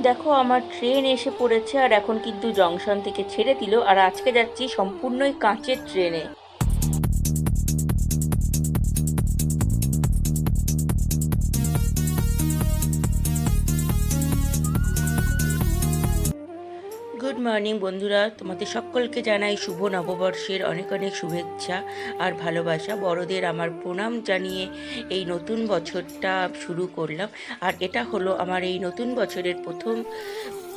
দেখো আমার ট্রেন এসে পড়েছে আর এখন কিন্তু জংশন থেকে ছেড়ে দিল আর আজকে যাচ্ছি সম্পূর্ণই কাঁচের ট্রেনে। গুড মর্নিং বন্ধুরা, তোমাদের সকলকে জানাই শুভ নববর্ষের অনেক অনেক শুভেচ্ছা আর ভালোবাসা। বড়দের আমার প্রণাম জানিয়ে এই নতুন বছরটা শুরু করলাম। আর এটা হলো আমার এই নতুন বছরের প্রথম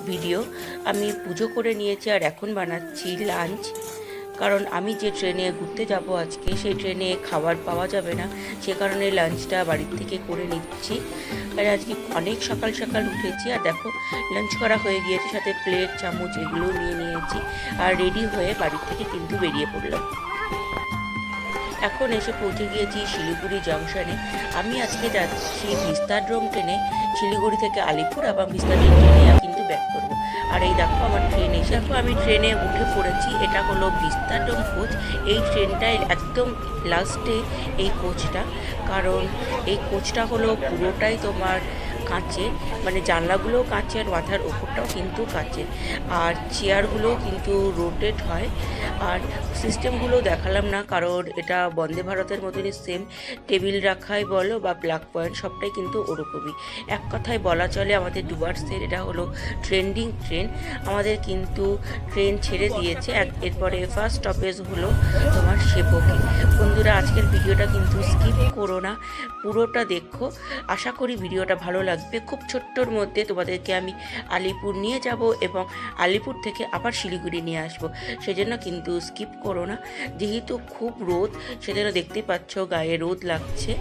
ভিডিও। আমি পুজো করে নিয়েছি আর এখন বানাচ্ছি লাঞ্চ, কারণ আমি যে ট্রেনে ঘুরতে যাব আজকে সেই ট্রেনে খাবার পাওয়া যাবে না, সে কারণে লাঞ্চটা বাড়ির থেকে করে নিচ্ছি। আর আজকে অনেক সকাল সকাল উঠেছি আর দেখো লাঞ্চ করা হয়ে গিয়েছে, সাথে প্লেট চামচ এগুলো নিয়ে নিয়েছি আর রেডি হয়ে বাড়ির থেকে কিন্তু বেরিয়ে পড়লাম। এখন এসে পৌঁছে গিয়েছি শিলিগুড়ি জংশনে। আমি আজকে যাচ্ছি ভিস্তাড্রোম ট্রেনে, শিলিগুড়ি থেকে আলিপুর এবং ভিস্তাড্রোম ট্রেনে কিন্তু ব্যাক করবো। আর এই দেখো আমার ট্রেন এসে, দেখো আমি ট্রেনে উঠে পড়েছি। এটা হলো ভিস্তাড্রোম কোচ। এই ট্রেনটায় একদম লাস্টে এই কোচটা, কারণ এই কোচটা হলো পুরোটাই তোমার কাঁচের, মানে জানলাগুলোও কাঁচের, মাথার ওপরটাও কিন্তু কাঁচের, আর চেয়ারগুলোও কিন্তু রোটেট হয়। আর সিস্টেমগুলো দেখালাম না, কারণ এটা বন্দে ভারতের মতনই সেম, টেবিল রাখাই বলো বা প্লাগ পয়েন্ট সবটাই কিন্তু ওরকমই। এক কথায় বলা চলে আমাদের ডুয়ার্সের এটা হলো ট্রেন্ডিং ট্রেন। আমাদের কিন্তু ট্রেন ছেড়ে দিয়েছে, এরপরে ফার্স্ট স্টপেজ হলো তোমার সেবকে। বন্ধুরা আজকের ভিডিওটা কিন্তু স্কিপ করো না, পুরোটা দেখো। আশা করি ভিডিওটা ভালো লাগবে। খুব ছোট্টর মধ্যে তোমাদেরকে আমি আলিপুর নিয়ে যাব এবং আলিপুর থেকে আবার শিলিগুড়ি নিয়ে আসব, সেজন্য কিন্তু স্কিপ করো না। যেহেতু খুব রোদ, সেজন্য দেখতে পাচ্ছ গায়ে রোদ লাগছে।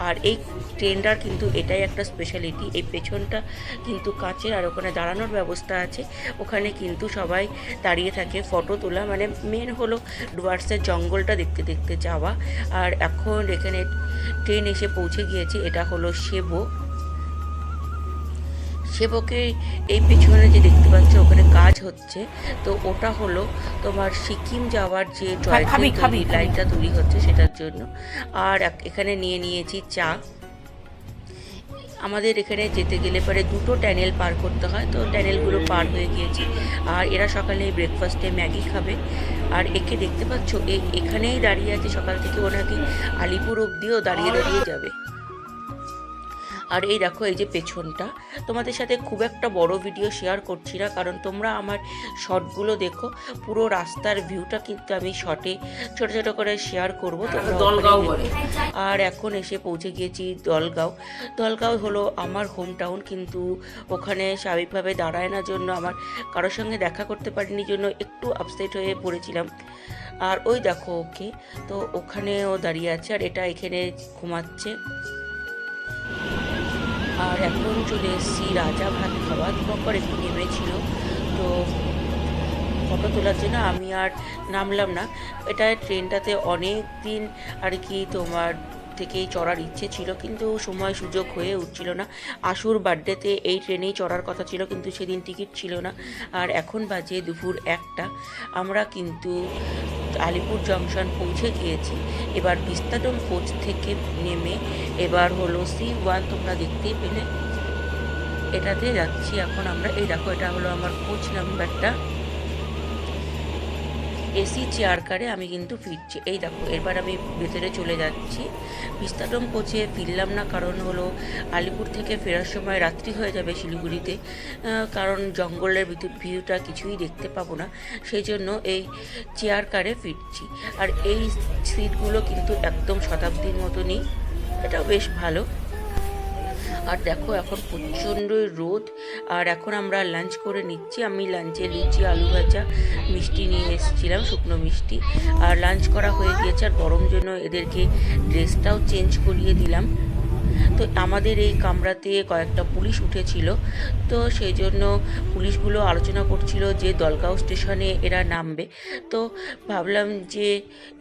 আর এই ট্রেনটার কিন্তু এটাই একটা স্পেশালিটি, এই পেছনটা কিন্তু কাঁচের আর ওখানে দাঁড়ানোর ব্যবস্থা আছে। ওখানে কিন্তু সবাই দাঁড়িয়ে থাকে ফটো তোলা, মানে মেন হলো ডুয়ার্সের জঙ্গলটা দেখতে দেখতে যাওয়া। আর এখন এখানে ট্রেন এসে পৌঁছে গিয়েছে, এটা হলো সেবকে। এই পেছনে যে দেখতে পাচ্ছ ওখানে কাজ হচ্ছে, তো ওটা হলো তোমার সিকিম যাওয়ার যে টয় ট্রেন লাইনটা তৈরি হচ্ছে সেটার জন্য। আর এখানে নিয়ে নিয়েছি চা। আমাদের এখানে যেতে গেলে পরে দুটো ট্যানেল পার করতে হয়, তো ট্যানেলগুলো পার হয়ে গিয়েছি। আর এরা সকালে ব্রেকফাস্টে ম্যাগি খাবে। আর একে দেখতে পাচ্ছ এখানেই দাঁড়িয়ে আছে সকাল থেকে, ও নাকি আলিপুর অবধিও দাঁড়িয়ে দাঁড়িয়ে যাবে। আর এই দেখো এই যে পেছনটা, তোমাদের সাথে খুব একটা বড় ভিডিও শেয়ার করছি না, কারণ তোমরা আমার শর্টগুলো দেখো। পুরো রাস্তার ভিউটা কিন্তু আমি শর্টে ছোট ছোট করে শেয়ার করবো। আর এখন এসে পৌঁছে গিয়েছি দলগাঁও হলো আমার হোম টাউন, কিন্তু ওখানে স্বাভাবিকভাবে দাঁড়ায় না জন্য আমার কারোর সঙ্গে দেখা করতে পারিনি, জন্য একটু আপসেট হয়ে পড়েছিলাম। আর ওই দেখো ওকে, তো ওখানেও দাঁড়িয়ে আছে আর এটা এখানে ঘুমাচ্ছে। আর এখন চলে এসেছি রাজা ভাত খাওয়া। পর একটু নেমেছিল, তো ফটো তোলার জন্য আমি আর নামলাম না। এটা ট্রেনটাতে অনেক দিন আর কি তোমার থেকেই চড়ার ইচ্ছে ছিল, কিন্তু সময় সুযোগ হয়ে উঠছিল না। আশুর বার্থডেতে এই ট্রেনেই চড়ার কথা ছিল, কিন্তু সেদিন টিকিট ছিল না। আর এখন বাজে দুপুর 1টা। আমরা কিন্তু আলিপুর জংশন পৌঁছে গিয়েছি। এবার ভিস্তাডোম কোচ থেকে নেমে এবার হলো C1, তোমরা দেখতেই পেলে এটাতে যাচ্ছি এখন আমরা। এই দেখো এটা হলো আমার কোচ নাম্বারটা, এসি চেয়ার কারে আমি কিন্তু ফিরছি। এই দেখো এবার আমি ভেতরে চলে যাচ্ছি। ভিস্তাডোম কোচে ফিরলাম না, কারণ হলো আলিপুর থেকে ফেরার সময় রাত্রি হয়ে যাবে শিলিগুড়িতে, কারণ জঙ্গলের ভিউটা কিছুই দেখতে পাবো না, সেই জন্য এই চেয়ার কারে ফিরছি। আর এই সিটগুলো কিন্তু একদম শতাব্দীর মতনই, এটাও বেশ ভালো। আর দেখো এখন প্রচণ্ডই রোদ। আর এখন আমরা লাঞ্চ করে নিচ্ছি। আমি লাঞ্চে লুচি, আলু ভাজা, মিষ্টি নিয়ে এসেছিলাম, শুকনো মিষ্টি। আর লাঞ্চ করা হয়ে গিয়েছে, আর গরম জন্য এদেরকে ড্রেসটাও চেঞ্জ করিয়ে দিলাম। তো আমাদের এই কামরাতে কয়েকটা পুলিশ উঠেছিল, তো সেই জন্য পুলিশগুলো আলোচনা করছিল যে দলগাঁও স্টেশনে এরা নামবে। তো ভাবলাম যে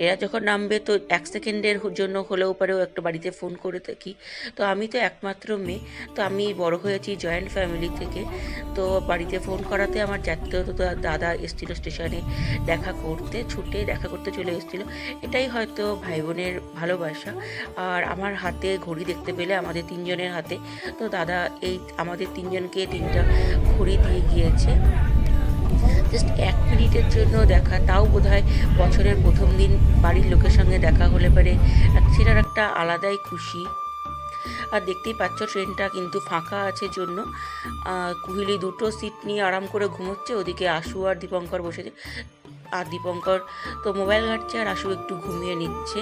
এরা যখন নামবে তো 1 সেকেন্ডের জন্য হলেও পরেও একটা বাড়িতে ফোন করে থাকি। তো আমি তো একমাত্র মেয়ে, তো আমি বড় হয়েছি জয়েন্ট ফ্যামিলি থেকে, তো বাড়িতে ফোন করাতে আমার জাতীয় দাদা এসেছিল স্টেশনে ছুটে দেখা করতে চলে এসেছিলো। এটাই হয়তো ভাই বোনের ভালোবাসা। আর আমার হাতে ঘড়ি দেখতে পেলে পেলে আমাদের তিনজনের হাতে। তো দাদা এই আমাদের তিনজনকে 3টা ঘড়ি দিয়ে গিয়েছে। জাস্ট 1 মিনিটের জন্য দেখা, তাও বোধহয় বছরের প্রথম দিন বাড়ির লোকের সঙ্গে দেখা হলে পারে সেটার একটা আলাদাই খুশি। আর দেখতেই পাচ্ছ ট্রেনটা কিন্তু ফাঁকা আছে জন্য কুহিলি 2টো সিট নিয়ে আরাম করে ঘুমোচ্ছে, ওদিকে আশু আর দীপঙ্কর বসেছে। আর দীপঙ্কর তো মোবাইল ঘাঁটছে আর আশু একটু ঘুমিয়ে নিচ্ছে।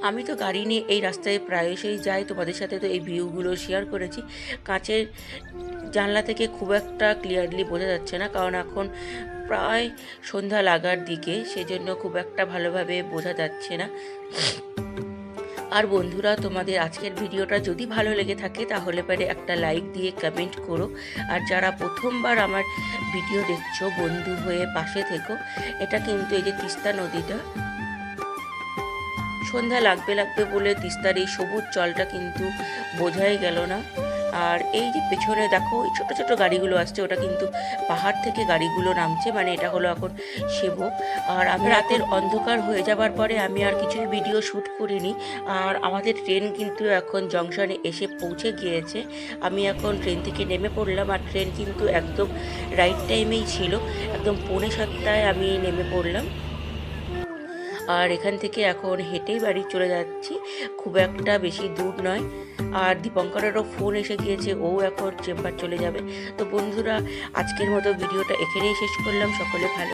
আমি তো গাড়ি নিয়ে এই রাস্তায় প্রায়শই যাই, তোমাদের সাথে তো এই ভিউগুলো শেয়ার করেছি। কাঁচের জানলা থেকে খুব একটা ক্লিয়ারলি বোঝা যাচ্ছে না, কারণ এখন প্রায় সন্ধ্যা লাগার দিকে, সেজন্য খুব একটা ভালোভাবে বোঝা যাচ্ছে না। আর বন্ধুরা, তোমাদের আজকের ভিডিওটা যদি ভালো লেগে থাকে তাহলে পরে একটা লাইক দিয়ে কমেন্ট করো। আর যারা প্রথমবার আমার ভিডিও দেখছো, বন্ধু হয়ে পাশে থেকো। এটা কিন্তু এই যে তিস্তা নদীটা, সন্ধ্যা লাগবে বলে তিস্তার এই সবুজ জলটা কিন্তু বোঝাই গেল না। আর এই যে পেছনে দেখো এই ছোটো ছোটো গাড়িগুলো আসছে, ওটা কিন্তু পাহাড় থেকে গাড়িগুলো নামছে, মানে এটা হলো এখন সেবক। আর আমি রাতের অন্ধকার হয়ে যাবার পরে আমি আর কিছুই ভিডিও শ্যুট করিনি। আর আমাদের ট্রেন কিন্তু এখন জংশনে এসে পৌঁছে গিয়েছে। আমি এখন ট্রেন থেকে নেমে পড়লাম, আর ট্রেন কিন্তু একদম রাইট টাইমেই ছিল, একদম 6:45 আমি নেমে পড়লাম। আর এখান থেকে এখন হেঁটেই বাড়ি চলে যাচ্ছি, খুব একটা বেশি দূর নয়। আর দীপঙ্করেরও ফোন এসে গিয়েছে, ও এখন চেম্বার চলে যাবে। তো বন্ধুরা, আজকের মতো ভিডিওটা এখানেই শেষ করলাম। সকলে ভালো